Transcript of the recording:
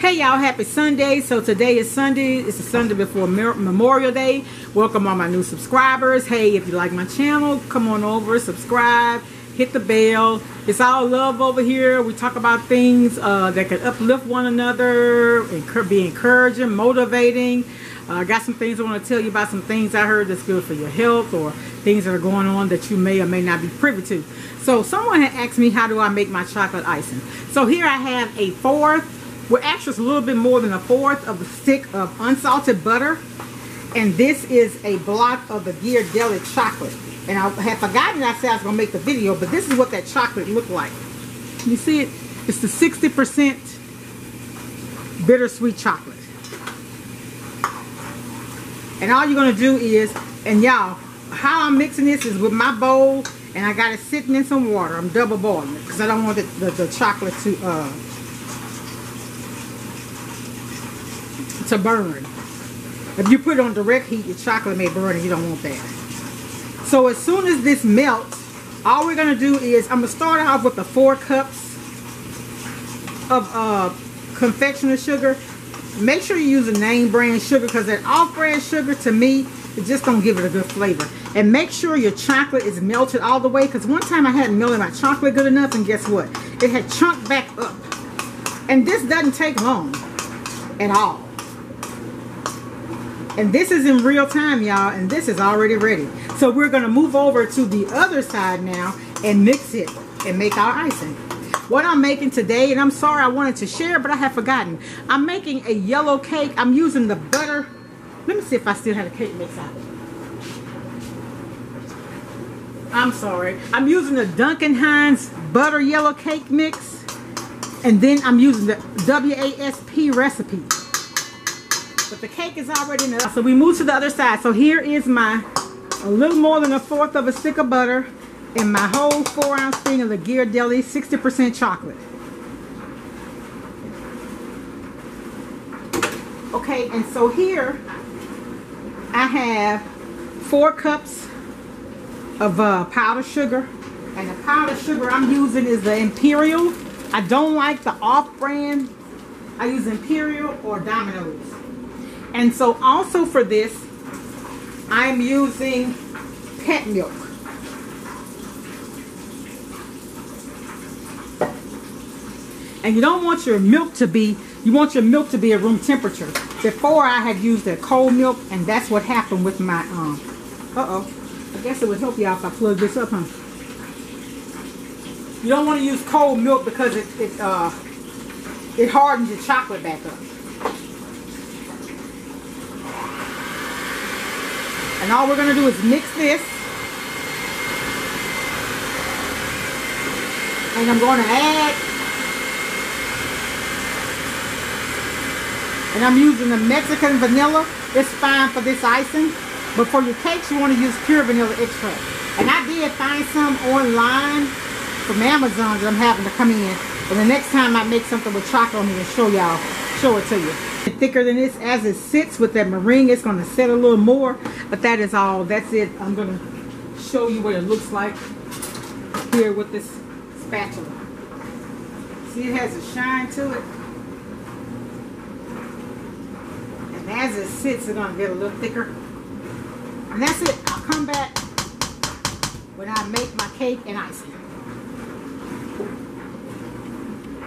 Hey y'all, happy Sunday. So today is Sunday. It's the Sunday before Memorial Day. Welcome all my new subscribers. Hey, if you like my channel, come on over, subscribe, hit the bell. It's all love over here. We talk about things that can uplift one another, be encouraging, motivating. I got some things I want to tell you about, some things I heard that's good for your health, or things that are going on that you may or may not be privy to. So someone had asked me, how do I make my chocolate icing? So here I have a fourth. Well, actually, it's a little bit more than a fourth of a stick of unsalted butter. And this is a block of the Ghirardelli chocolate. And I had forgotten I said I was going to make the video, but this is what that chocolate looked like. You see it? It's the 60% bittersweet chocolate. And all you're going to do is, and y'all, how I'm mixing this is with my bowl, and I got it sitting in some water. I'm double boiling it because I don't want the chocolate to burn. If you put it on direct heat, the chocolate may burn and you don't want that. So as soon as this melts, all we're going to do is, I'm going to start off with the 4 cups of confectioner sugar. Make sure you use a name brand sugar, because that off brand sugar, to me, it just don't give it a good flavor. And make sure your chocolate is melted all the way, because one time I hadn't melted my chocolate good enough, and guess what? It had chunked back up. And this doesn't take long at all. And this is in real time, y'all, and this is already ready. So we're going to move over to the other side now and mix it and make our icing. What I'm making today, and I'm sorry I wanted to share, but I have forgotten. I'm making a yellow cake. I'm using the butter. Let me see if I still have a cake mix out. I'm sorry. I'm using the Duncan Hines butter yellow cake mix. And then I'm using the WASP recipe. But the cake is already in. So we move to the other side. So here is my a little more than a fourth of a stick of butter and my whole 4-ounce thing of the Ghirardelli 60% chocolate. Okay, and so here I have 4 cups of powdered sugar, and the powdered sugar I'm using is the Imperial. I don't like the off-brand. I use Imperial or Dominoes. And so also for this, I'm using pet milk. And you don't want your milk to be, you want your milk to be at room temperature. Before I had used a cold milk, and that's what happened with my, I guess it would help you out if I plug this up, huh? You don't want to use cold milk because it hardens your chocolate back up. And all we're going to do is mix this. And I'm going to add. And I'm using the Mexican vanilla. It's fine for this icing. But for your cakes, you want to use pure vanilla extract. And I did find some online from Amazon that I'm having to come in. And the next time I make something with chocolate, I'm going to show y'all, show it to you. Thicker than this, as it sits with that meringue, it's going to set a little more, but that is all. That's it. I'm going to show you what it looks like here with this spatula. See, it has a shine to it, and as it sits, it's going to get a little thicker. And that's it. I'll come back when I make my cake and icing.